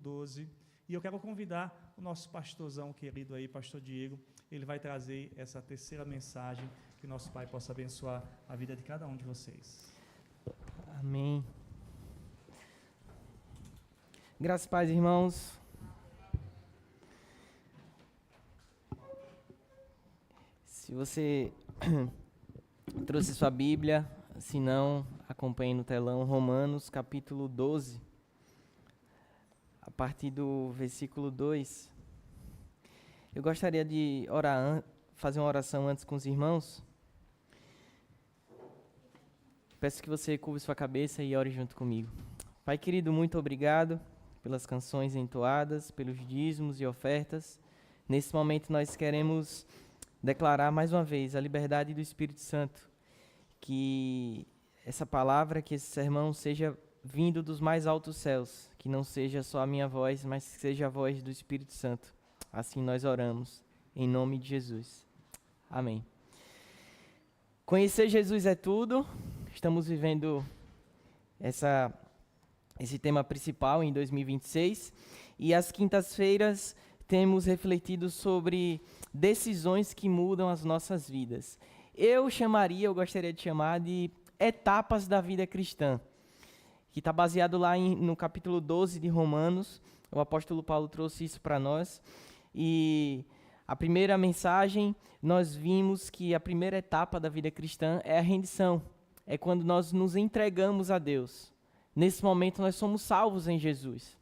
12. E eu quero convidar o nosso pastorzão querido aí, pastor Diego, ele vai trazer essa terceira mensagem, que nosso Pai possa abençoar a vida de cada um de vocês. Amém. Graças e paz, irmãos. Se você trouxe sua Bíblia, se não, acompanhe no telão Romanos capítulo 12, a partir do versículo 2. Eu gostaria de fazer uma oração antes com os irmãos. Peço que você curve sua cabeça e ore junto comigo. Pai querido, muito obrigado pelas canções entoadas, pelos dízimos e ofertas. Nesse momento nós queremos declarar mais uma vez a liberdade do Espírito Santo. Que essa palavra, que esse sermão seja vindo dos mais altos céus. Que não seja só a minha voz, mas que seja a voz do Espírito Santo. Assim nós oramos, em nome de Jesus. Amém. Conhecer Jesus é tudo. Estamos vivendo esse tema principal em 2026. E às quintas-feiras temos refletido sobre decisões que mudam as nossas vidas. Eu gostaria de chamar de etapas da vida cristã, que está baseado lá no capítulo 12 de Romanos. O apóstolo Paulo trouxe isso para nós. E a primeira mensagem, nós vimos que a primeira etapa da vida cristã é a rendição. É quando nós nos entregamos a Deus. Nesse momento nós somos salvos em Jesus.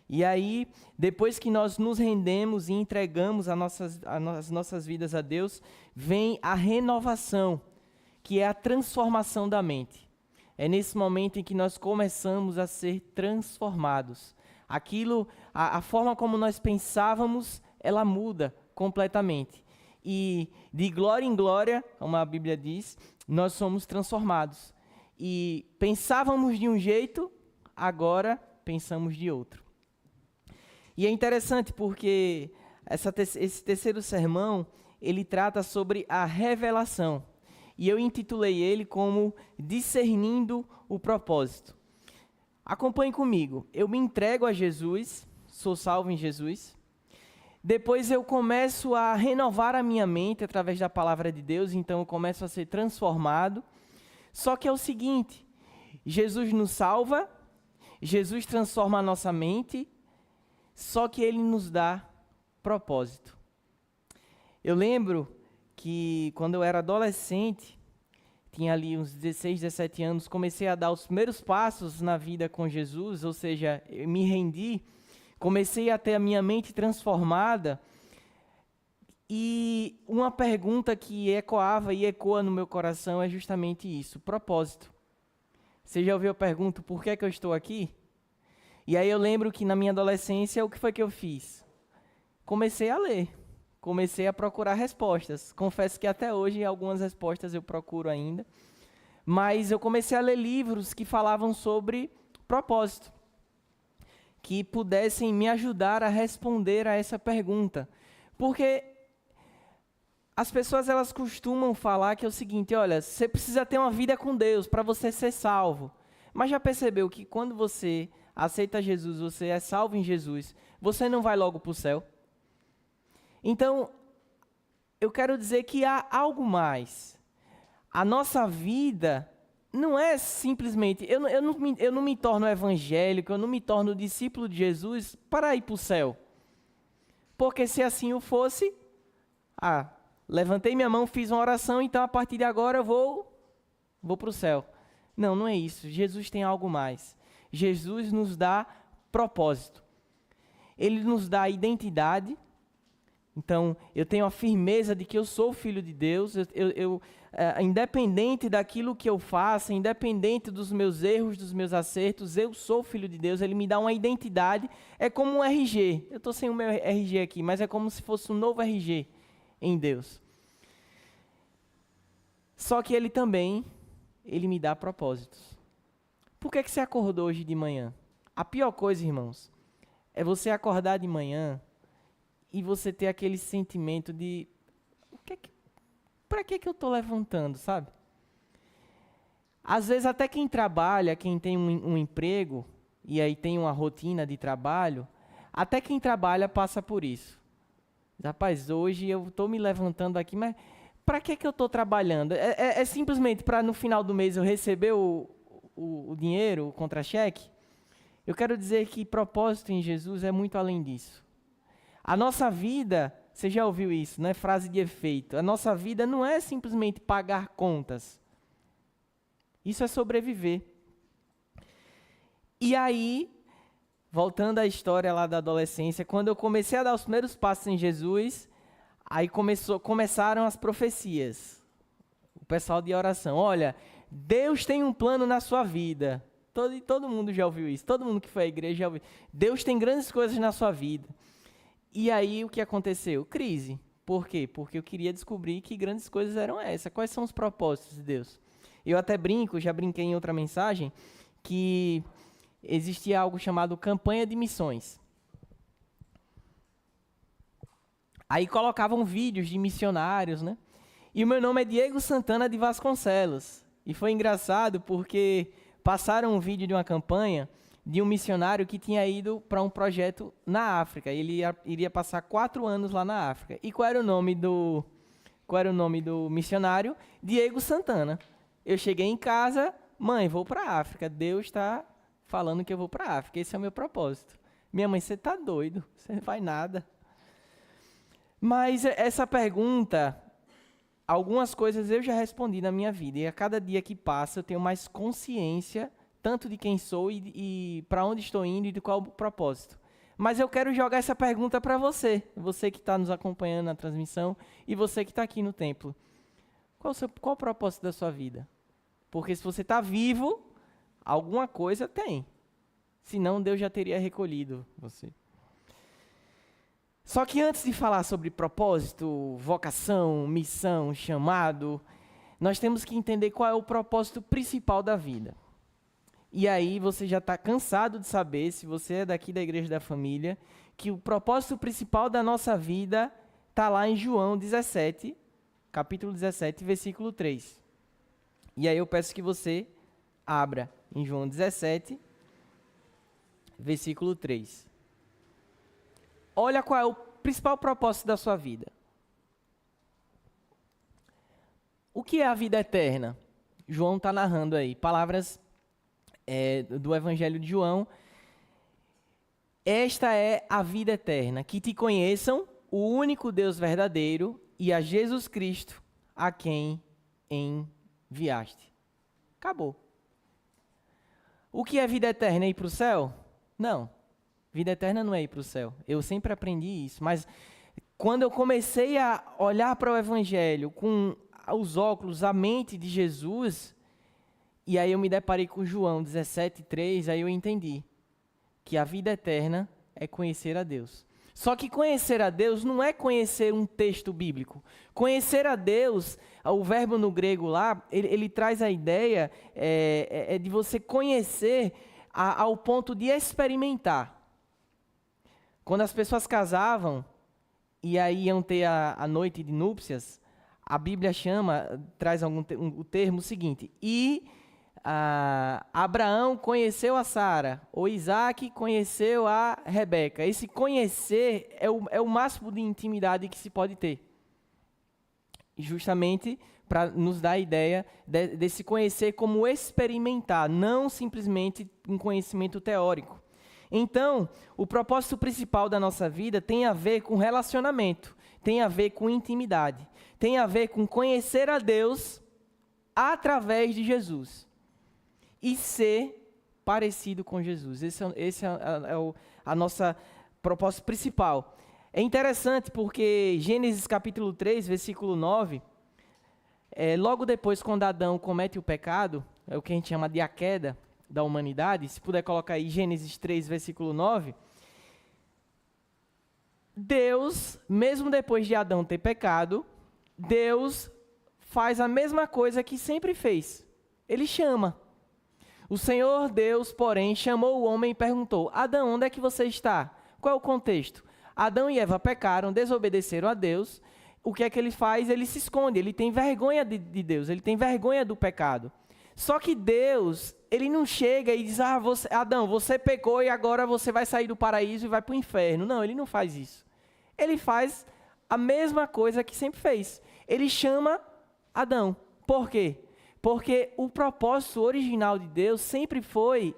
E aí, depois que nós nos rendemos e entregamos as nossas vidas a Deus, vem a renovação, que é a transformação da mente. É nesse momento em que nós começamos a ser transformados. A forma como nós pensávamos, ela muda completamente. E de glória em glória, como a Bíblia diz, nós somos transformados. E pensávamos de um jeito, agora pensamos de outro. E é interessante porque esse terceiro sermão, ele trata sobre a revelação. E eu intitulei ele como Discernindo o Propósito. Acompanhe comigo. Eu me entrego a Jesus, sou salvo em Jesus. Depois eu começo a renovar a minha mente através da palavra de Deus, então eu começo a ser transformado. Só que é o seguinte, Jesus nos salva, Jesus transforma a nossa mente, só que Ele nos dá propósito. Eu lembro que quando eu era adolescente, tinha ali uns 16, 17 anos, comecei a dar os primeiros passos na vida com Jesus, ou seja, eu me rendi, comecei a ter a minha mente transformada, e uma pergunta que ecoava e ecoa no meu coração é justamente isso, propósito. Você já ouviu a pergunta, por que é que eu estou aqui? E aí eu lembro que na minha adolescência, o que foi que eu fiz? Comecei a ler, comecei a procurar respostas. Confesso que até hoje algumas respostas eu procuro ainda, mas eu comecei a ler livros que falavam sobre propósito, que pudessem me ajudar a responder a essa pergunta. Porque as pessoas elas costumam falar que é o seguinte, olha, você precisa ter uma vida com Deus para você ser salvo. Mas já percebeu que quando você aceita Jesus, você é salvo em Jesus, você não vai logo para o céu? Então, eu quero dizer que há algo mais. A nossa vida não é simplesmente, eu não me torno evangélico, eu não me torno discípulo de Jesus para ir para o céu. Porque se assim o fosse, levantei minha mão, fiz uma oração, então a partir de agora eu vou para o céu. Não, não é isso. Jesus tem algo mais. Jesus nos dá propósito. Ele nos dá identidade. Então, eu tenho a firmeza de que eu sou filho de Deus. Independente daquilo que eu faça, independente dos meus erros, dos meus acertos, eu sou filho de Deus. Ele me dá uma identidade. É como um RG. Eu estou sem o meu RG aqui, mas é como se fosse um novo RG em Deus. Só que ele me dá propósitos. Por que você acordou hoje de manhã? A pior coisa, irmãos, é você acordar de manhã e você ter aquele sentimento de para que eu estou levantando, sabe? Às vezes até quem trabalha, quem tem um emprego, e aí tem uma rotina de trabalho, até quem trabalha passa por isso. Rapaz, hoje eu estou me levantando aqui, mas para que eu estou trabalhando? É simplesmente para no final do mês eu receber o dinheiro, o contra-cheque? Eu quero dizer que propósito em Jesus é muito além disso. A nossa vida, você já ouviu isso, né? Frase de efeito. A nossa vida não é simplesmente pagar contas. Isso é sobreviver. E aí, voltando à história lá da adolescência, quando eu comecei a dar os primeiros passos em Jesus, aí começaram as profecias. O pessoal de oração, olha, Deus tem um plano na sua vida. Todo mundo já ouviu isso, todo mundo que foi à igreja já ouviu. Deus tem grandes coisas na sua vida. E aí o que aconteceu? Crise. Por quê? Porque eu queria descobrir que grandes coisas eram essas. Quais são os propósitos de Deus? Eu até já brinquei em outra mensagem, que existia algo chamado campanha de missões. Aí colocavam vídeos de missionários, né? E o meu nome é Diego Santana de Vasconcelos. E foi engraçado porque passaram um vídeo de uma campanha de um missionário que tinha ido para um projeto na África. Ele iria passar 4 anos lá na África. E qual era o nome do missionário? Diego Santana. Eu cheguei em casa, mãe, vou para a África. Deus está falando que eu vou para a África. Esse é o meu propósito. Minha mãe, você está doido, você não faz nada. Mas essa pergunta, algumas coisas eu já respondi na minha vida. E a cada dia que passa eu tenho mais consciência tanto de quem sou e para onde estou indo e de qual o propósito. Mas eu quero jogar essa pergunta para você que está nos acompanhando na transmissão e você que está aqui no templo. Qual o propósito da sua vida? Porque se você está vivo, alguma coisa tem. Senão Deus já teria recolhido você. Só que antes de falar sobre propósito, vocação, missão, chamado, nós temos que entender qual é o propósito principal da vida. E aí você já está cansado de saber, se você é daqui da Igreja da Família, que o propósito principal da nossa vida está lá em João 17, capítulo 17, versículo 3. E aí eu peço que você abra em João 17, versículo 3. Olha qual é o principal propósito da sua vida. O que é a vida eterna? João está narrando aí, palavras do Evangelho de João. Esta é a vida eterna, que te conheçam, o único Deus verdadeiro, e a Jesus Cristo, a quem enviaste. Acabou. O que é vida eterna? É ir para o céu? Não. Vida eterna não é ir para o céu. Eu sempre aprendi isso. Mas quando eu comecei a olhar para o Evangelho com os óculos, a mente de Jesus, e aí eu me deparei com João 17:3, aí eu entendi que a vida eterna é conhecer a Deus. Só que conhecer a Deus não é conhecer um texto bíblico. Conhecer a Deus, o verbo no grego lá, ele traz a ideia de você conhecer ao ponto de experimentar. Quando as pessoas casavam e aí iam ter a noite de núpcias, a Bíblia traz o termo seguinte: e Abraão conheceu a Sara, ou Isaac conheceu a Rebeca. Esse conhecer é o máximo de intimidade que se pode ter. Justamente para nos dar a ideia desse conhecer como experimentar, não simplesmente um conhecimento teórico. Então, o propósito principal da nossa vida tem a ver com relacionamento, tem a ver com intimidade, tem a ver com conhecer a Deus através de Jesus e ser parecido com Jesus. Esse é a nossa propósito principal. É interessante porque Gênesis capítulo 3, versículo 9, logo depois quando Adão comete o pecado, é o que a gente chama de a queda da humanidade, se puder colocar aí Gênesis 3, versículo 9, Deus, mesmo depois de Adão ter pecado, Deus faz a mesma coisa que sempre fez. Ele chama. O Senhor Deus, porém, chamou o homem e perguntou: Adão, onde é que você está? Qual é o contexto? Adão e Eva pecaram, desobedeceram a Deus. O que é que ele faz? Ele se esconde, ele tem vergonha de Deus, ele tem vergonha do pecado. Só que Deus, ele não chega e diz, Adão, você pecou e agora você vai sair do paraíso e vai para o inferno. Não, ele não faz isso. Ele faz a mesma coisa que sempre fez. Ele chama Adão. Por quê? Porque o propósito original de Deus sempre foi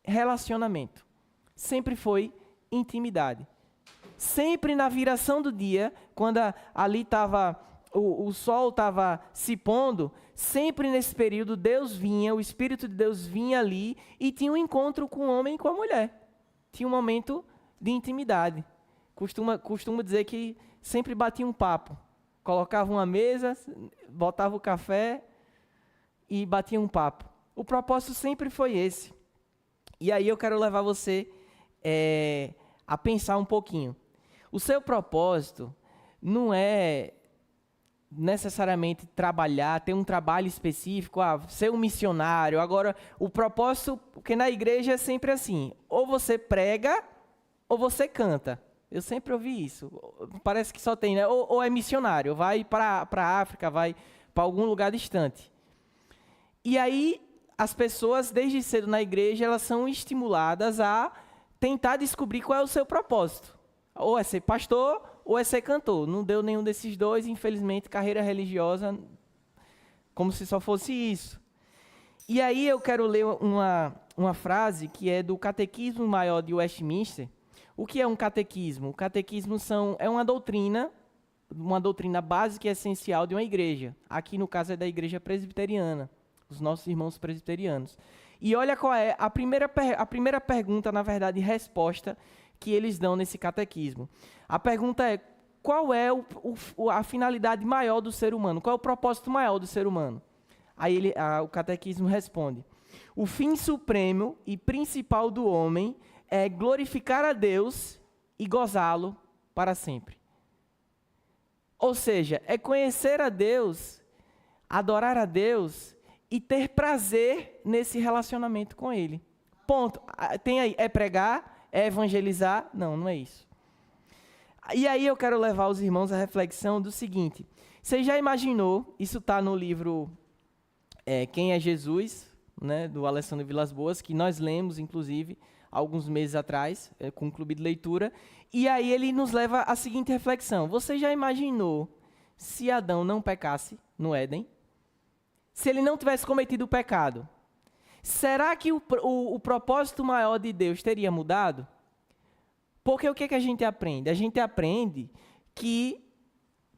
relacionamento. Sempre foi intimidade. Sempre na viração do dia, quando ali estava, o sol estava se pondo, sempre nesse período Deus vinha, o Espírito de Deus vinha ali e tinha um encontro com o homem e com a mulher. Tinha um momento de intimidade. Costumo dizer que sempre batia um papo. Colocava uma mesa, botava o café e batia um papo. O propósito sempre foi esse. E aí eu quero levar você a pensar um pouquinho. O seu propósito não é necessariamente trabalhar, ter um trabalho específico, ser um missionário. Agora, o propósito, porque na igreja é sempre assim, ou você prega ou você canta. Eu sempre ouvi isso. Parece que só tem, né? Ou é missionário, vai para a África, vai para algum lugar distante. E aí, as pessoas, desde cedo na igreja, elas são estimuladas a tentar descobrir qual é o seu propósito. Ou é ser pastor, ou é ser cantor. Não deu nenhum desses dois, infelizmente, carreira religiosa, como se só fosse isso. E aí eu quero ler uma frase que é do Catequismo Maior de Westminster. O que é um catequismo? O catequismo é uma doutrina básica e essencial de uma igreja. Aqui, no caso, é da igreja presbiteriana, os nossos irmãos presbiterianos. E olha qual é a primeira pergunta, na verdade, resposta que eles dão nesse catequismo. A pergunta é, qual é a finalidade maior do ser humano? Qual é o propósito maior do ser humano? Aí o catequismo responde, o fim supremo e principal do homem é glorificar a Deus e gozá-lo para sempre. Ou seja, é conhecer a Deus, adorar a Deus e ter prazer nesse relacionamento com Ele. Ponto. Tem aí, é pregar, é evangelizar? Não, não é isso. E aí eu quero levar os irmãos à reflexão do seguinte. Você já imaginou, isso está no livro Quem é Jesus, né, do Alessandro Vilas Boas, que nós lemos, inclusive, alguns meses atrás, com o clube de leitura, e aí ele nos leva à seguinte reflexão. Você já imaginou se Adão não pecasse no Éden? Se ele não tivesse cometido o pecado, será que o propósito maior de Deus teria mudado? Porque o que a gente aprende? A gente aprende que,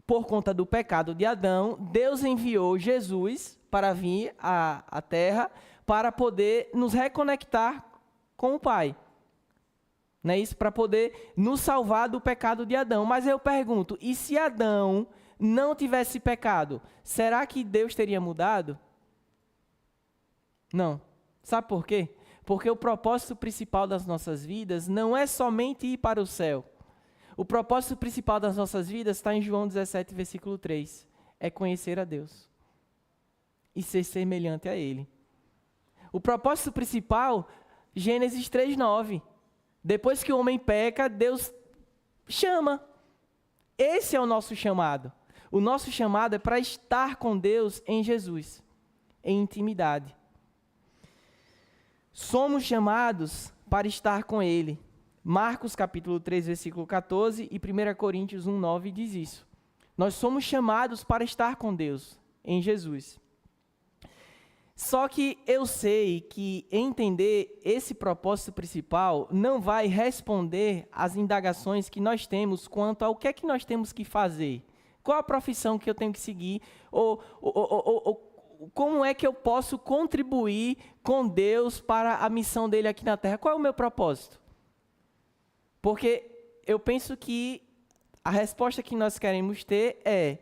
por conta do pecado de Adão, Deus enviou Jesus para vir à Terra para poder nos reconectar com o Pai. Não é isso? Para poder nos salvar do pecado de Adão. Mas eu pergunto, e se Adão não tivesse pecado, será que Deus teria mudado? Não. Sabe por quê? Porque o propósito principal das nossas vidas não é somente ir para o céu. O propósito principal das nossas vidas está em João 17, versículo 3. É conhecer a Deus e ser semelhante a Ele. O propósito principal, Gênesis 3:9. Depois que o homem peca, Deus chama. Esse é o nosso chamado. O nosso chamado é para estar com Deus em Jesus, em intimidade. Somos chamados para estar com Ele. Marcos capítulo 3, versículo 14 e 1 Coríntios 1:9 diz isso. Nós somos chamados para estar com Deus em Jesus. Só que eu sei que entender esse propósito principal não vai responder às indagações que nós temos quanto ao que é que nós temos que fazer. Qual a profissão que eu tenho que seguir? Ou como é que eu posso contribuir com Deus para a missão dele aqui na Terra? Qual é o meu propósito? Porque eu penso que a resposta que nós queremos ter é: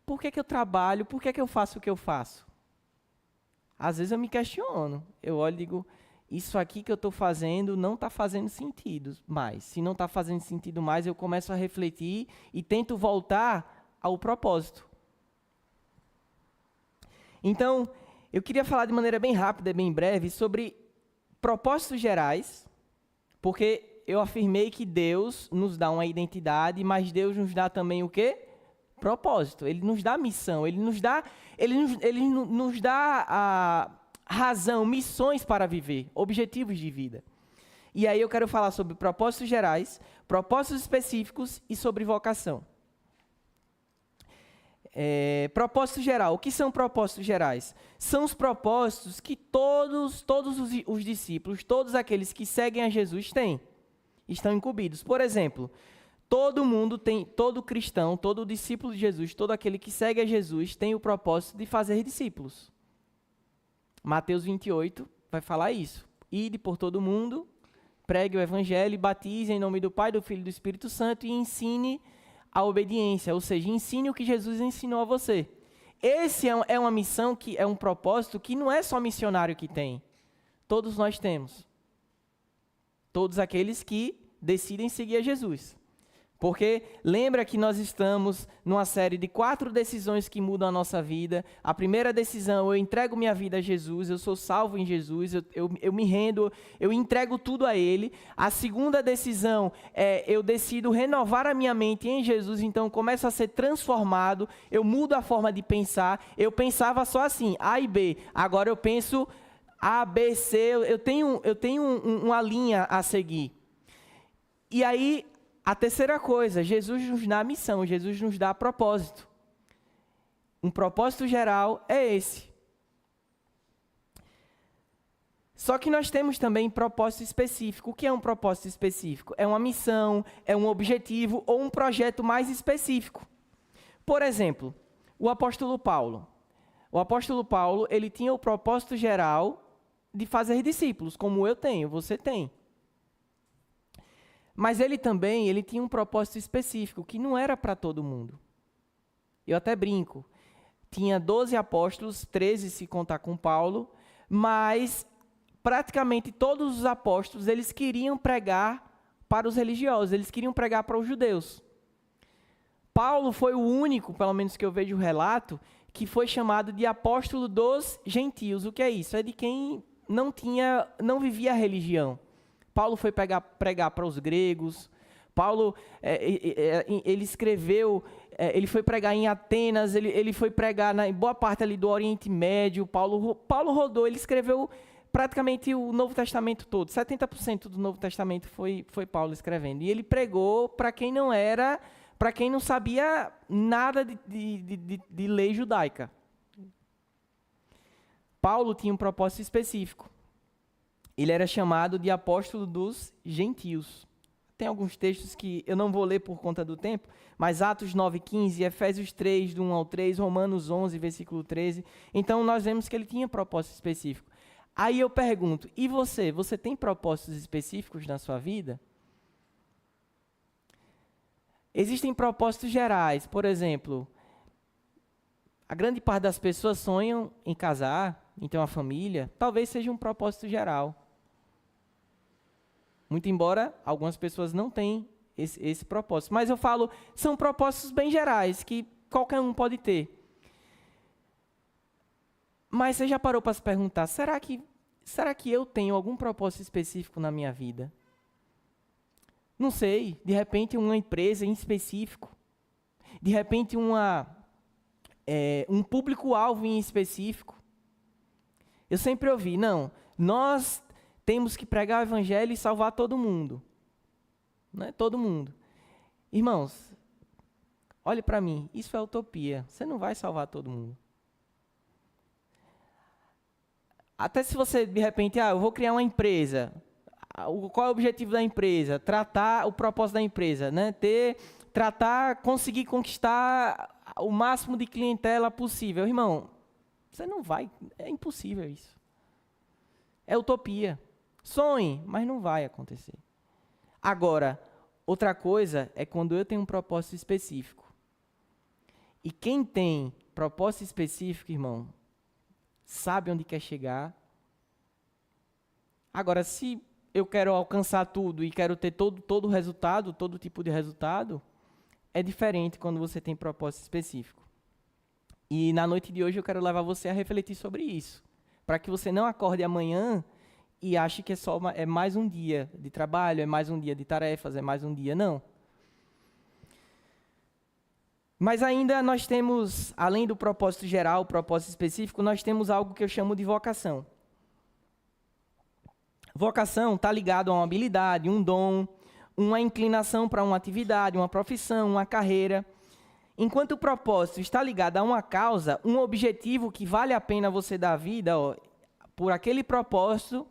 por que eu trabalho? Por que eu faço o que eu faço? Às vezes eu me questiono. Eu olho e digo, isso aqui que eu estou fazendo não está fazendo sentido mais. Se não está fazendo sentido mais, eu começo a refletir e tento voltar ao propósito. Então, eu queria falar de maneira bem rápida, bem breve, sobre propósitos gerais, porque eu afirmei que Deus nos dá uma identidade, mas Deus nos dá também o quê? propósito, ele nos dá missão, ele nos dá a razão, missões para viver, objetivos de vida. E aí eu quero falar sobre propósitos gerais, propósitos específicos e sobre vocação. Propósito geral. O que são propósitos gerais? São os propósitos que todos os discípulos, todos aqueles que seguem a Jesus têm, estão incumbidos. Por exemplo, todo mundo tem, todo cristão, todo discípulo de Jesus, todo aquele que segue a Jesus tem o propósito de fazer discípulos. Mateus 28 vai falar isso. Ide por todo mundo, pregue o evangelho, batize em nome do Pai, do Filho e do Espírito Santo e ensine a obediência, ou seja, ensine o que Jesus ensinou a você. Esse é uma missão, que é um propósito que não é só missionário que tem. Todos nós temos. Todos aqueles que decidem seguir a Jesus. Porque lembra que nós estamos numa série de 4 decisões que mudam a nossa vida. A primeira decisão, eu entrego minha vida a Jesus, eu sou salvo em Jesus, eu me rendo, eu entrego tudo a Ele. A segunda decisão é, eu decido renovar a minha mente em Jesus, então eu começo a ser transformado, eu mudo a forma de pensar. Eu pensava só assim, A e B, agora eu penso A, B, C, eu tenho uma linha a seguir. E aí, a terceira coisa, Jesus nos dá missão, Jesus nos dá propósito. Um propósito geral é esse. Só que nós temos também propósito específico. O que é um propósito específico? É uma missão, é um objetivo ou um projeto mais específico. Por exemplo, o apóstolo Paulo. O apóstolo Paulo, ele tinha o propósito geral de fazer discípulos, como eu tenho, você tem. Mas ele tinha um propósito específico, que não era para todo mundo. Eu até brinco. Tinha 12 apóstolos, 13 se contar com Paulo, mas praticamente todos os apóstolos, eles queriam pregar para os religiosos, eles queriam pregar para os judeus. Paulo foi o único, pelo menos que eu vejo o relato, que foi chamado de apóstolo dos gentios. O que é isso? É de quem não vivia a religião. Paulo foi pregar para os gregos. Paulo, ele escreveu, ele foi pregar em Atenas, ele foi pregar em boa parte ali do Oriente Médio. Paulo rodou, ele escreveu praticamente o Novo Testamento todo. 70% do Novo Testamento foi Paulo escrevendo. E ele pregou para quem não sabia nada de lei judaica. Paulo tinha um propósito específico. Ele era chamado de apóstolo dos gentios. Tem alguns textos que eu não vou ler por conta do tempo, mas Atos 9:15, Efésios 3, do 1 ao 3, Romanos 11, versículo 13. Então, nós vemos que ele tinha propósito específico. Aí eu pergunto, e você? Você tem propósitos específicos na sua vida? Existem propósitos gerais. Por exemplo, a grande parte das pessoas sonham em casar, em ter uma família. Talvez seja um propósito geral. Muito embora algumas pessoas não tenham esse propósito. Mas eu falo, são propósitos bem gerais, que qualquer um pode ter. Mas você já parou para se perguntar, será que eu tenho algum propósito específico na minha vida? Não sei, de repente uma empresa em específico. De repente um público-alvo em específico. Eu sempre ouvi, não, nós temos que pregar o evangelho e salvar todo mundo. Não é todo mundo. Irmãos, olhe para mim, isso é utopia. Você não vai salvar todo mundo. Até se você, de repente, eu vou criar uma empresa. Qual é o objetivo da empresa? Tratar o propósito da empresa, né? Conseguir conquistar o máximo de clientela possível. Irmão, você não vai, é impossível isso. É utopia. Sonhe, mas não vai acontecer. Agora, outra coisa é quando eu tenho um propósito específico. E quem tem propósito específico, irmão, sabe onde quer chegar. Agora, se eu quero alcançar tudo e quero ter todo o resultado, todo tipo de resultado, é diferente quando você tem propósito específico. E na noite de hoje eu quero levar você a refletir sobre isso, para que você não acorde amanhã e ache que é mais um dia de trabalho, é mais um dia de tarefas, é mais um dia. Não. Mas ainda nós temos, além do propósito geral, o propósito específico, nós temos algo que eu chamo de vocação. Vocação está ligado a uma habilidade, um dom, uma inclinação para uma atividade, uma profissão, uma carreira. Enquanto o propósito está ligado a uma causa, um objetivo que vale a pena você dar a vida, por aquele propósito,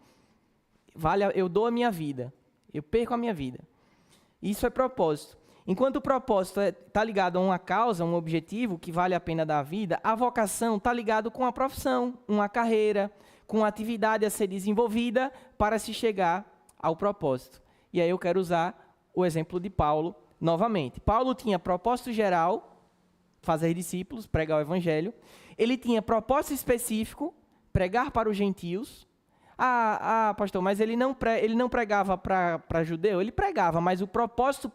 eu dou a minha vida, eu perco a minha vida. Isso é propósito. Enquanto o propósito está ligado a uma causa, um objetivo que vale a pena dar a vida, a vocação está ligado com a profissão, uma carreira, com uma atividade a ser desenvolvida para se chegar ao propósito. E aí eu quero usar o exemplo de Paulo novamente. Paulo tinha propósito geral, fazer discípulos, pregar o evangelho. Ele tinha propósito específico, pregar para os gentios. Pastor, mas ele não pregava para judeu? Ele pregava, mas o propósito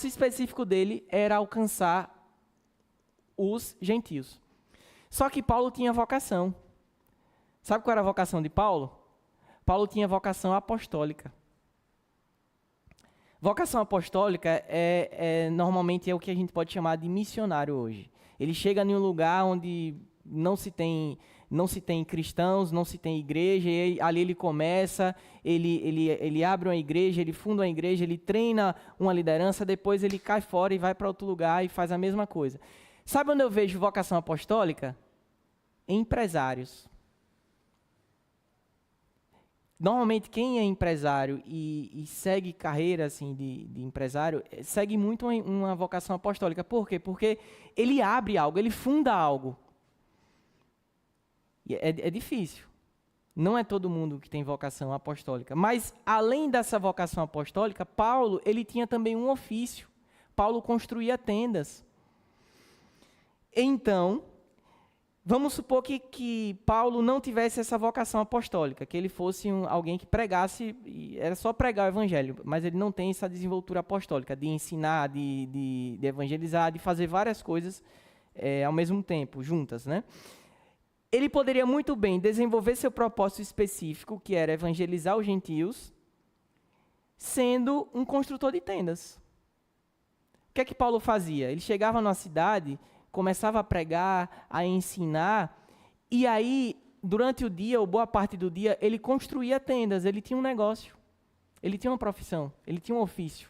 específico dele era alcançar os gentios. Só que Paulo tinha vocação. Sabe qual era a vocação de Paulo? Paulo tinha vocação apostólica. Vocação apostólica normalmente é o que a gente pode chamar de missionário hoje. Ele chega em um lugar onde não se tem cristãos, não se tem igreja, e ali ele começa, ele abre uma igreja, ele funda uma igreja, ele treina uma liderança, depois ele cai fora e vai para outro lugar e faz a mesma coisa. Sabe onde eu vejo vocação apostólica? Em empresários. Normalmente quem é empresário e segue carreira assim, de empresário, segue muito uma vocação apostólica. Por quê? Porque ele abre algo, ele funda algo. É difícil. Não é todo mundo que tem vocação apostólica. Mas, além dessa vocação apostólica, Paulo ele tinha também um ofício. Paulo construía tendas. Então, vamos supor que Paulo não tivesse essa vocação apostólica, que ele fosse alguém que pregasse, era só pregar o evangelho, mas ele não tem essa desenvoltura apostólica, de ensinar, de evangelizar, de fazer várias coisas ao mesmo tempo, juntas, né? Ele poderia muito bem desenvolver seu propósito específico, que era evangelizar os gentios, sendo um construtor de tendas. O que é que Paulo fazia? Ele chegava numa cidade, começava a pregar, a ensinar, e aí, durante o dia, ou boa parte do dia, ele construía tendas, ele tinha um negócio, ele tinha uma profissão, ele tinha um ofício.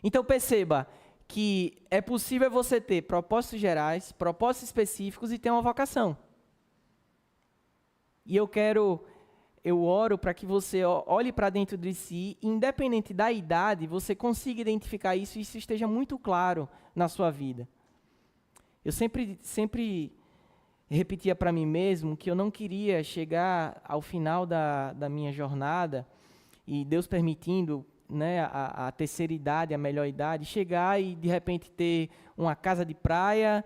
Então perceba que é possível você ter propósitos gerais, propósitos específicos e ter uma vocação. E eu oro para que você olhe para dentro de si, independente da idade, você consiga identificar isso e isso esteja muito claro na sua vida. Eu sempre repetia para mim mesmo que eu não queria chegar ao final da minha jornada, e Deus permitindo, né, a terceira idade, a melhor idade, chegar e de repente ter uma casa de praia,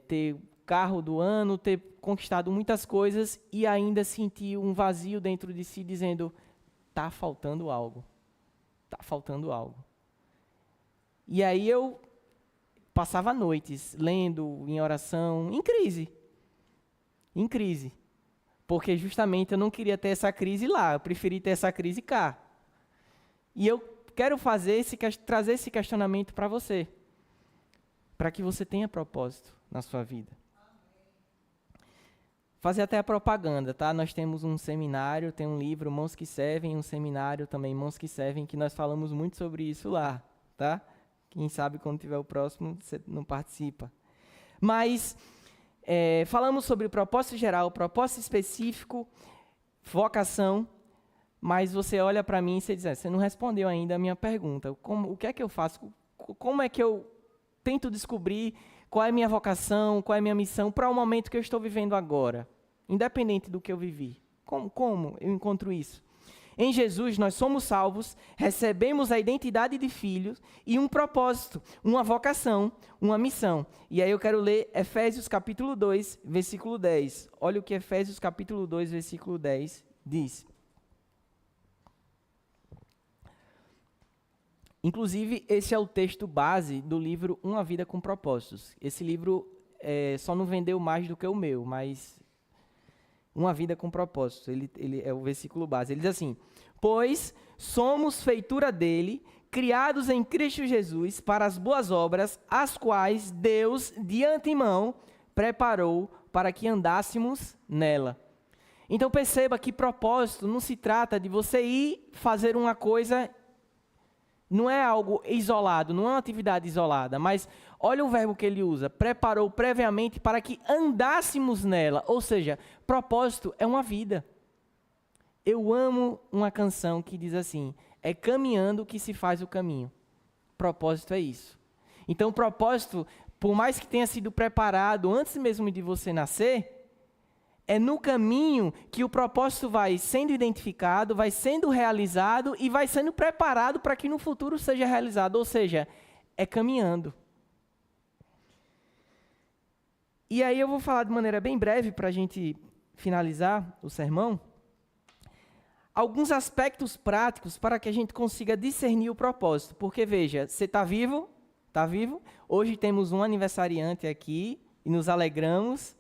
ter carro do ano, ter conquistado muitas coisas e ainda sentir um vazio dentro de si dizendo, está faltando algo, está faltando algo. E aí eu passava noites lendo, em oração, em crise, porque justamente eu não queria ter essa crise lá, eu preferi ter essa crise cá. E eu quero trazer esse questionamento para você, para que você tenha propósito na sua vida. Fazer até a propaganda, tá? Nós temos um seminário, tem um livro, Mãos que Servem, um seminário também, Mãos que Servem, que nós falamos muito sobre isso lá, tá? Quem sabe quando tiver o próximo, você não participa. Mas falamos sobre propósito geral, propósito específico, vocação, mas você olha para mim e você diz, você não respondeu ainda a minha pergunta. O que é que eu faço? Como é que eu tento descobrir qual é a minha vocação, qual é a minha missão para o momento que eu estou vivendo agora, independente do que eu vivi? Como eu encontro isso? Em Jesus, nós somos salvos, recebemos a identidade de filhos e um propósito, uma vocação, uma missão. E aí eu quero ler Efésios capítulo 2, versículo 10. Olha o que Efésios capítulo 2, versículo 10 diz. Inclusive, esse é o texto base do livro Uma Vida com Propósitos. Esse livro só não vendeu mais do que o meu, mas Uma Vida com Propósitos, ele é o versículo base. Ele diz assim, pois somos feitura dele, criados em Cristo Jesus para as boas obras, as quais Deus, de antemão, preparou para que andássemos nela. Então perceba que propósito não se trata de você ir fazer uma coisa, não é algo isolado, não é uma atividade isolada, mas olha o verbo que ele usa, preparou previamente para que andássemos nela, ou seja, propósito é uma vida. Eu amo uma canção que diz assim, é caminhando que se faz o caminho. Propósito é isso. Então propósito, por mais que tenha sido preparado antes mesmo de você nascer, é no caminho que o propósito vai sendo identificado, vai sendo realizado e vai sendo preparado para que no futuro seja realizado. Ou seja, é caminhando. E aí eu vou falar de maneira bem breve para a gente finalizar o sermão. Alguns aspectos práticos para que a gente consiga discernir o propósito. Porque veja, você está vivo? Está vivo? Hoje temos um aniversariante aqui e nos alegramos.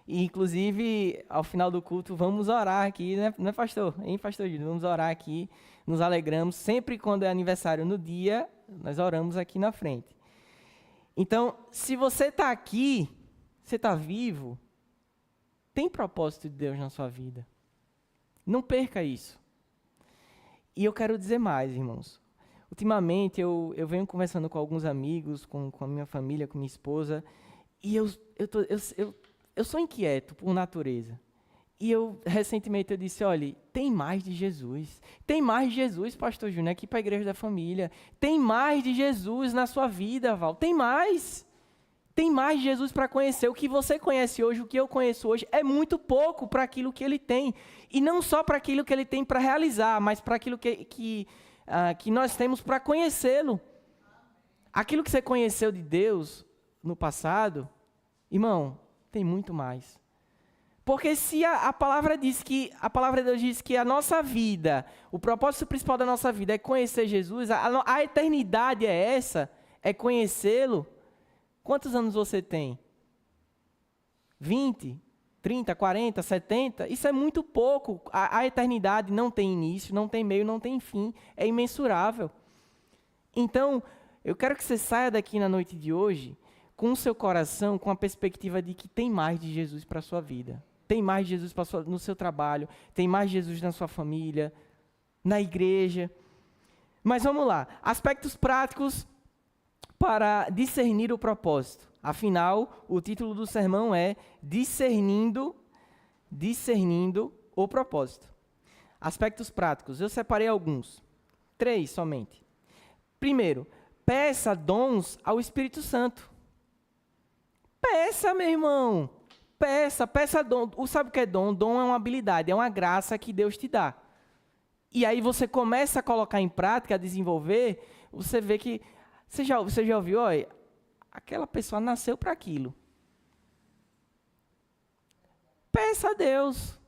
E, inclusive, ao final do culto, vamos orar aqui, né, pastor? Hein, pastor Júlio? Vamos orar aqui, nos alegramos. Sempre quando é aniversário no dia, nós oramos aqui na frente. Então, se você está aqui, você está vivo, tem propósito de Deus na sua vida. Não perca isso. E eu quero dizer mais, irmãos. Ultimamente, eu venho conversando com alguns amigos, com a minha família, com minha esposa, e eu sou inquieto por natureza. E recentemente eu disse, olha, tem mais de Jesus. Tem mais de Jesus, pastor Júnior, aqui para a Igreja da Família. Tem mais de Jesus na sua vida, Val. Tem mais. Tem mais de Jesus para conhecer. O que você conhece hoje, o que eu conheço hoje, é muito pouco para aquilo que ele tem. E não só para aquilo que ele tem para realizar, mas para aquilo que nós temos para conhecê-lo. Aquilo que você conheceu de Deus no passado, irmão, tem muito mais. Porque se a palavra de Deus diz que a nossa vida, o propósito principal da nossa vida é conhecer Jesus, a eternidade é essa, é conhecê-lo. Quantos anos você tem? 20, 30, 40, 70? Isso é muito pouco. A eternidade não tem início, não tem meio, não tem fim. É imensurável. Então, eu quero que você saia daqui na noite de hoje com o seu coração, com a perspectiva de que tem mais de Jesus para a sua vida. Tem mais de Jesus no seu trabalho, tem mais de Jesus na sua família, na igreja. Mas vamos lá, aspectos práticos para discernir o propósito. Afinal, o título do sermão é Discernindo o propósito. Aspectos práticos, eu separei alguns, 3 somente. Primeiro, peça dons ao Espírito Santo. Peça, meu irmão. Peça dom. Sabe o que é dom? Dom é uma habilidade, é uma graça que Deus te dá. E aí você começa a colocar em prática, a desenvolver, você vê que... Você já ouviu? Olha, aquela pessoa nasceu para aquilo. Peça a Deus.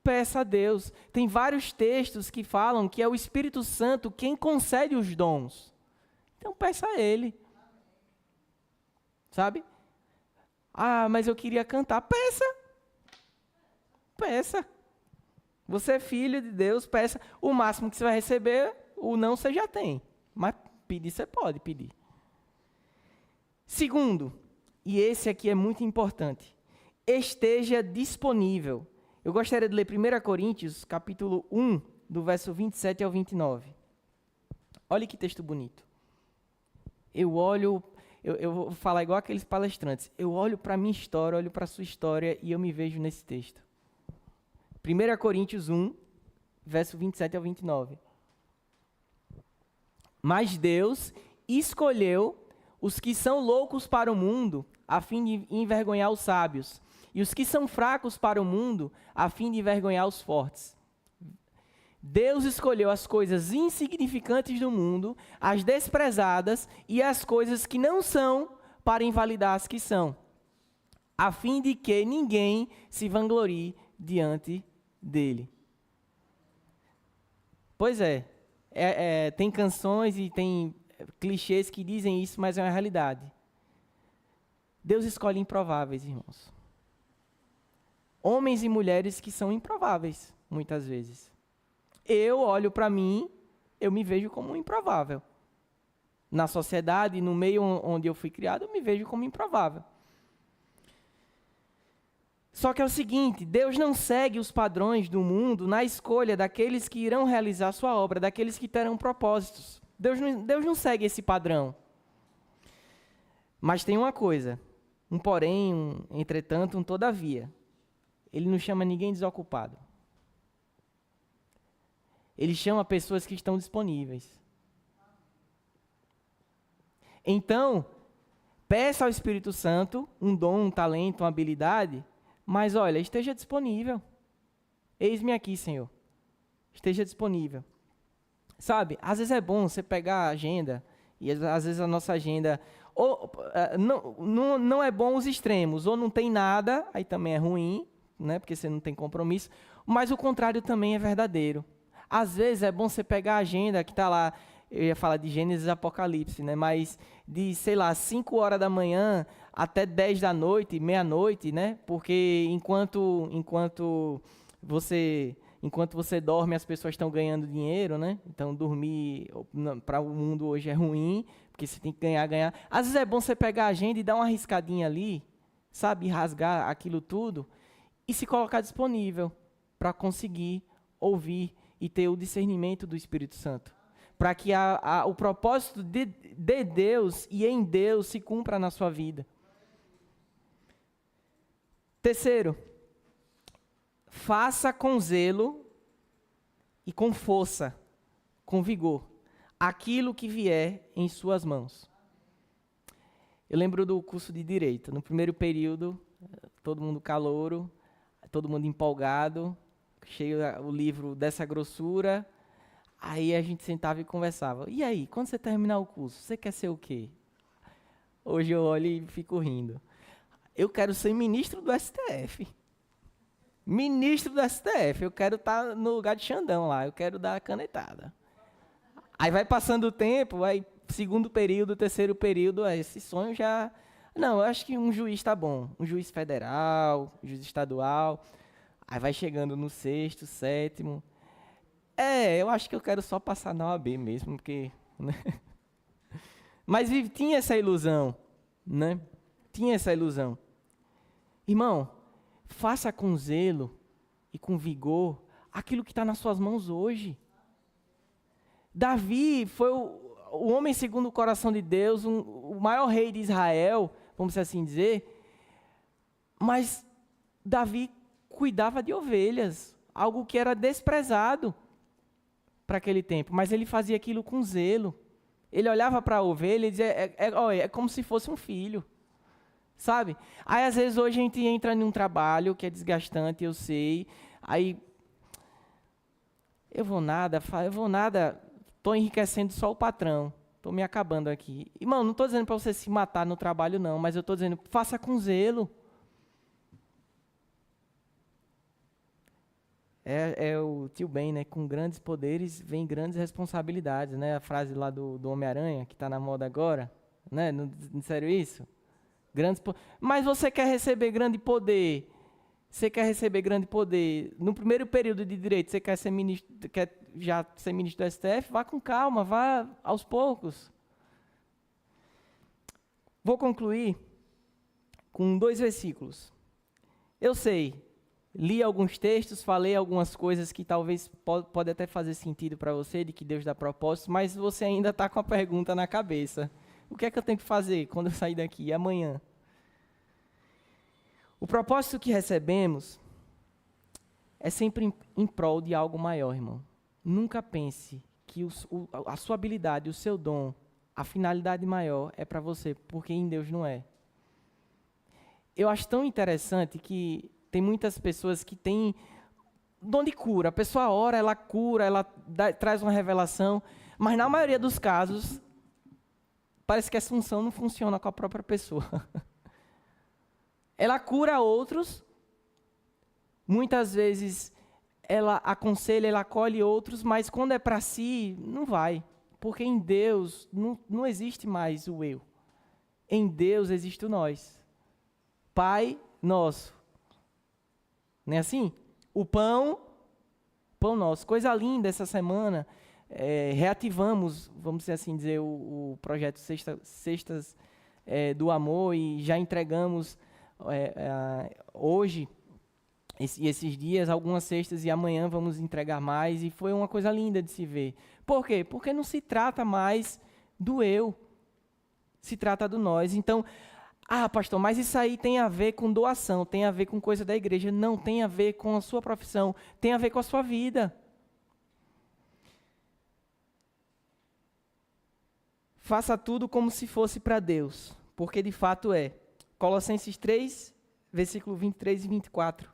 Peça a Deus. Tem vários textos que falam que é o Espírito Santo quem concede os dons. Então peça a Ele. Sabe? Ah, mas eu queria cantar. Peça. Peça. Você é filho de Deus, peça. O máximo que você vai receber, o não você já tem. Mas pedir você pode pedir. Segundo, e esse aqui é muito importante, esteja disponível. Eu gostaria de ler 1 Coríntios, capítulo 1, do verso 27 ao 29. Olha que texto bonito. Eu vou falar igual aqueles palestrantes. Eu olho para a minha história, olho para a sua história e eu me vejo nesse texto. 1 Coríntios 1, verso 27 ao 29. Mas Deus escolheu os que são loucos para o mundo, a fim de envergonhar os sábios, e os que são fracos para o mundo, a fim de envergonhar os fortes. Deus escolheu as coisas insignificantes do mundo, as desprezadas e as coisas que não são, para invalidar as que são, a fim de que ninguém se vanglorie diante dele. Pois é, tem canções e tem clichês que dizem isso, mas é uma realidade. Deus escolhe improváveis, irmãos. Homens e mulheres que são improváveis, muitas vezes. Eu olho para mim, eu me vejo como um improvável. na sociedade, no meio onde eu fui criado, eu me vejo como improvável. Só que é o seguinte, Deus não segue os padrões do mundo na escolha daqueles que irão realizar sua obra, daqueles que terão propósitos. Deus não segue esse padrão. Mas tem uma coisa, um porém, um entretanto, um todavia. Ele não chama ninguém desocupado. Ele chama pessoas que estão disponíveis. Então, peça ao Espírito Santo um dom, um talento, uma habilidade, mas olha, esteja disponível. Eis-me aqui, Senhor. Esteja disponível. Sabe, às vezes é bom você pegar a agenda, e às vezes a nossa agenda, não é bom os extremos, ou não tem nada, aí também é ruim, né, porque você não tem compromisso, mas o contrário também é verdadeiro. Às vezes é bom você pegar a agenda que está lá, eu ia falar de Gênesis e Apocalipse, né, mas de, 5 horas da manhã até 10 da noite, meia-noite, né, porque enquanto você dorme, as pessoas estão ganhando dinheiro, né? Então, dormir para o mundo hoje é ruim, porque você tem que ganhar. Às vezes é bom você pegar a agenda e dar uma riscadinha ali, sabe? Rasgar aquilo tudo e se colocar disponível para conseguir ouvir e ter o discernimento do Espírito Santo. Para que o propósito de Deus e em Deus se cumpra na sua vida. Terceiro, faça com zelo e com força, com vigor, aquilo que vier em suas mãos. Eu lembro do curso de Direito. No primeiro período, todo mundo calouro, todo mundo empolgado, cheio o livro dessa grossura. Aí a gente sentava e conversava. E aí, quando você terminar o curso, você quer ser o quê? Hoje eu olho e fico rindo. Eu quero ser ministro do STF. Ministro do STF, eu quero estar no lugar de Xandão lá, eu quero dar a canetada. Aí vai passando o tempo, aí segundo período, terceiro período, esse sonho já... Não, eu acho que um juiz está bom, um juiz federal, um juiz estadual, aí vai chegando no sexto, sétimo. Eu acho que eu quero só passar na OAB mesmo, porque... Né? Mas tinha essa ilusão, né? Tinha essa ilusão. Irmão, faça com zelo e com vigor aquilo que está nas suas mãos hoje. Davi foi o homem segundo o coração de Deus, o maior rei de Israel, vamos assim dizer. Mas Davi cuidava de ovelhas, algo que era desprezado para aquele tempo. Mas ele fazia aquilo com zelo. Ele olhava para a ovelha e dizia, é como se fosse um filho. Sabe? Aí, às vezes, hoje a gente entra em um trabalho que é desgastante, eu sei. Aí, eu vou nada, estou enriquecendo só o patrão. Estou me acabando aqui. Irmão, não estou dizendo para você se matar no trabalho, não, mas eu estou dizendo, faça com zelo. É o tio Ben, né? Com grandes poderes vem grandes responsabilidades, né? A frase lá do Homem-Aranha, que está na moda agora. Né? Não sério isso? Mas você quer receber grande poder? Você quer receber grande poder? No primeiro período de direito, você quer já ser ministro do STF? Vá com calma, vá aos poucos. Vou concluir com 2 versículos. Eu sei, li alguns textos, falei algumas coisas que talvez pode até fazer sentido para você, de que Deus dá propósito, mas você ainda está com a pergunta na cabeça. O que é que eu tenho que fazer quando eu sair daqui amanhã? O propósito que recebemos é sempre em prol de algo maior, irmão. Nunca pense que a sua habilidade, o seu dom, a finalidade maior é para você, porque em Deus não é. Eu acho tão interessante que tem muitas pessoas que têm dom de cura. A pessoa ora, ela cura, ela traz uma revelação, mas na maioria dos casos... Parece que essa unção não funciona com a própria pessoa. Ela cura outros, muitas vezes ela aconselha, ela acolhe outros, mas quando é para si, não vai. Porque em Deus não existe mais o eu. Em Deus existe o nós. Pai nosso. Não é assim? O pão nosso. Coisa linda essa semana. reativamos, vamos assim dizer, o projeto Cestas do Amor, e já entregamos hoje, esses dias, algumas cestas, e amanhã vamos entregar mais, e foi uma coisa linda de se ver. Por quê? Porque não se trata mais do eu, se trata do nós. Então, pastor, mas isso aí tem a ver com doação, tem a ver com coisa da igreja. Não, tem a ver com a sua profissão, tem a ver com a sua vida. Faça tudo como se fosse para Deus, porque de fato é. Colossenses 3, versículo 23 e 24.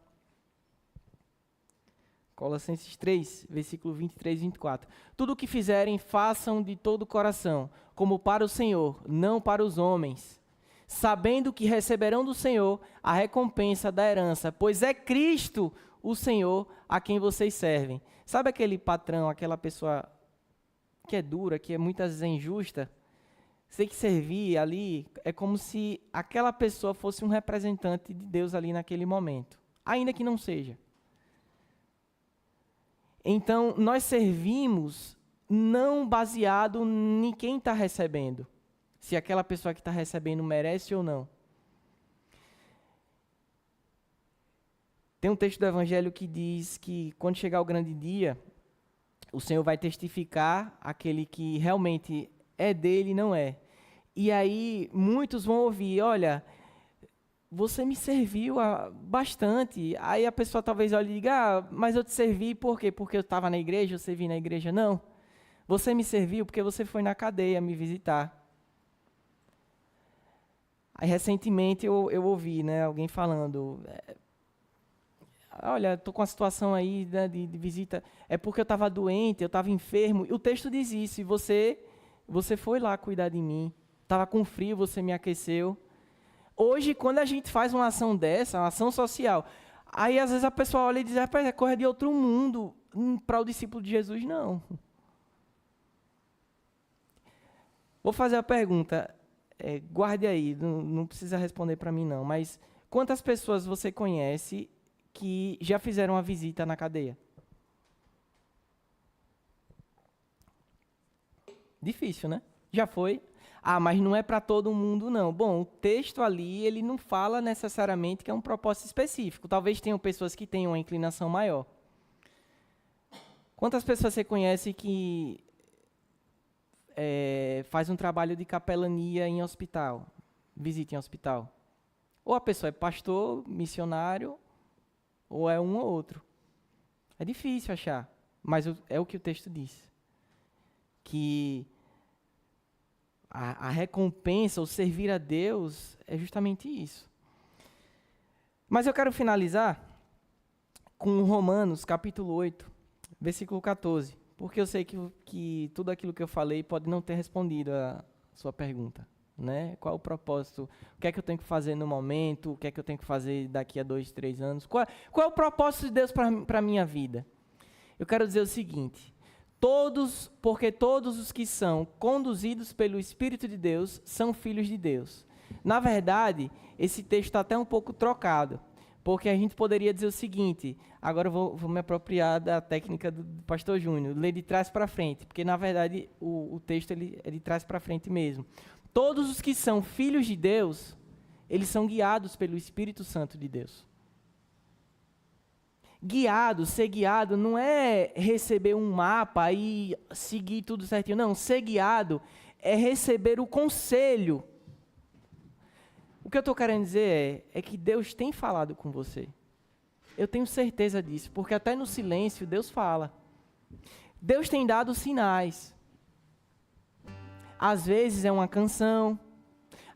Colossenses 3, versículo 23 e 24. Tudo o que fizerem, façam de todo o coração, como para o Senhor, não para os homens, sabendo que receberão do Senhor a recompensa da herança, pois é Cristo o Senhor a quem vocês servem. Sabe aquele patrão, aquela pessoa que é dura, que é muitas vezes injusta? Você tem que servir ali, é como se aquela pessoa fosse um representante de Deus ali naquele momento, ainda que não seja. Então, nós servimos não baseado em quem está recebendo, se aquela pessoa que está recebendo merece ou não. Tem um texto do Evangelho que diz que quando chegar o grande dia, o Senhor vai testificar aquele que realmente é dele e não é. E aí muitos vão ouvir, olha, você me serviu bastante. Aí a pessoa talvez olhe e diga, mas eu te servi por quê? Porque eu estava na igreja, eu servi na igreja? Não. Você me serviu porque você foi na cadeia me visitar. Aí recentemente eu ouvi, alguém falando, olha, estou com uma situação aí de visita, é porque eu estava doente, eu estava enfermo. E o texto diz isso, e você foi lá cuidar de mim. Estava com frio, você me aqueceu. Hoje, quando a gente faz uma ação dessa, uma ação social, aí às vezes a pessoa olha e diz, é coisa de outro mundo. Para o discípulo de Jesus, não. Vou fazer a pergunta, guarde aí, não precisa responder para mim não, mas quantas pessoas você conhece que já fizeram uma visita na cadeia? Difícil, né? Já foi? Mas não é para todo mundo, não. Bom, o texto ali, ele não fala necessariamente que é um propósito específico. Talvez tenham pessoas que tenham uma inclinação maior. Quantas pessoas você conhece que faz um trabalho de capelania em hospital? Visita em hospital? Ou a pessoa é pastor, missionário, ou é um ou outro. É difícil achar, mas é o que o texto diz. Que a recompensa, o servir a Deus, é justamente isso. Mas eu quero finalizar com Romanos, capítulo 8, versículo 14, porque eu sei que tudo aquilo que eu falei pode não ter respondido a sua pergunta, né? Qual o propósito? O que é que eu tenho que fazer no momento? O que é que eu tenho que fazer daqui a 2, 3 anos? Qual é o propósito de Deus para a minha vida? Eu quero dizer o seguinte: porque todos os que são conduzidos pelo Espírito de Deus são filhos de Deus. Na verdade, esse texto está até um pouco trocado, porque a gente poderia dizer o seguinte, agora eu vou me apropriar da técnica do pastor Júnior, ler de trás para frente, porque na verdade o texto ele é de trás para frente mesmo. Todos os que são filhos de Deus, eles são guiados pelo Espírito Santo de Deus. Ser guiado não é receber um mapa e seguir tudo certinho. Não, ser guiado é receber o conselho. O que eu estou querendo dizer é que Deus tem falado com você. Eu tenho certeza disso, porque até no silêncio Deus fala. Deus tem dado sinais. Às vezes é uma canção,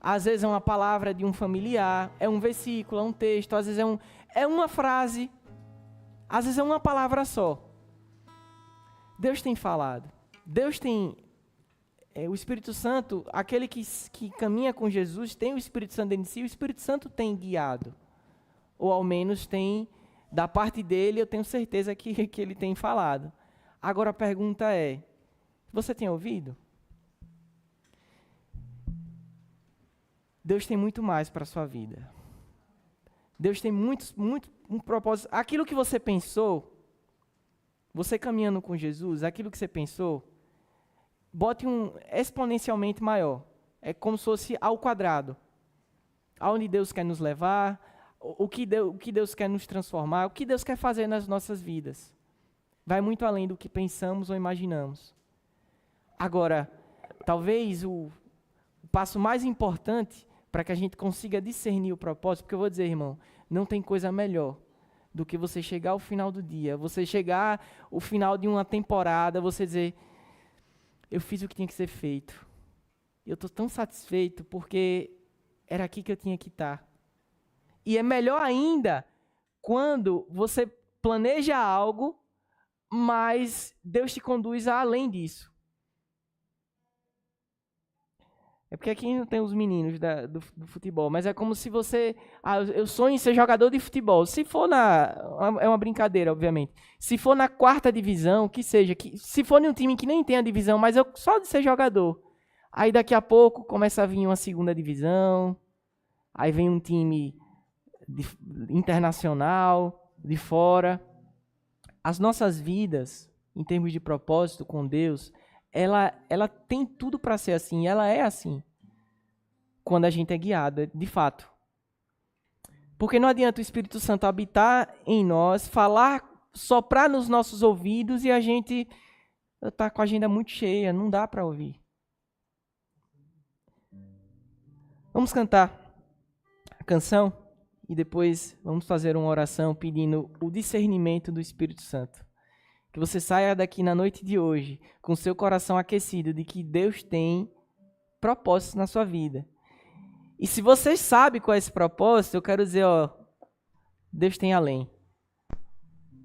às vezes é uma palavra de um familiar, é um versículo, é um texto, às vezes é uma frase. Às vezes é uma palavra só. Deus tem falado. Deus tem... o Espírito Santo, aquele que caminha com Jesus, tem o Espírito Santo dentro de si, o Espírito Santo tem guiado. Ou ao menos tem, da parte dele, eu tenho certeza que ele tem falado. Agora a pergunta é, você tem ouvido? Deus tem muito mais para a sua vida. Deus tem um propósito. Aquilo que você pensou, você caminhando com Jesus, aquilo que você pensou, bote um exponencialmente maior. É como se fosse ao quadrado. Aonde Deus quer nos levar, o que Deus quer nos transformar, o que Deus quer fazer nas nossas vidas. Vai muito além do que pensamos ou imaginamos. Agora, talvez o passo mais importante para que a gente consiga discernir o propósito, porque eu vou dizer, irmão, não tem coisa melhor do que você chegar ao final do dia, você chegar ao final de uma temporada, você dizer, eu fiz o que tinha que ser feito. Eu estou tão satisfeito porque era aqui que eu tinha que estar. E é melhor ainda quando você planeja algo, mas Deus te conduz a além disso. É porque aqui não tem os meninos do futebol, mas é como se você... eu sonho em ser jogador de futebol. Se for é uma brincadeira, obviamente. Se for na 4ª divisão, que seja. Se for em um time que nem tem a divisão, mas só de ser jogador. Aí daqui a pouco começa a vir uma 2ª divisão. Aí vem um time internacional, de fora. As nossas vidas, em termos de propósito com Deus... Ela tem tudo para ser assim, ela é assim, quando a gente é guiada, de fato. Porque não adianta o Espírito Santo habitar em nós, falar, soprar nos nossos ouvidos e a gente tá com a agenda muito cheia, não dá para ouvir. Vamos cantar a canção e depois vamos fazer uma oração pedindo o discernimento do Espírito Santo. Que você saia daqui na noite de hoje com seu coração aquecido de que Deus tem propósitos na sua vida. E se você sabe qual é esse propósito, eu quero dizer, Deus tem além.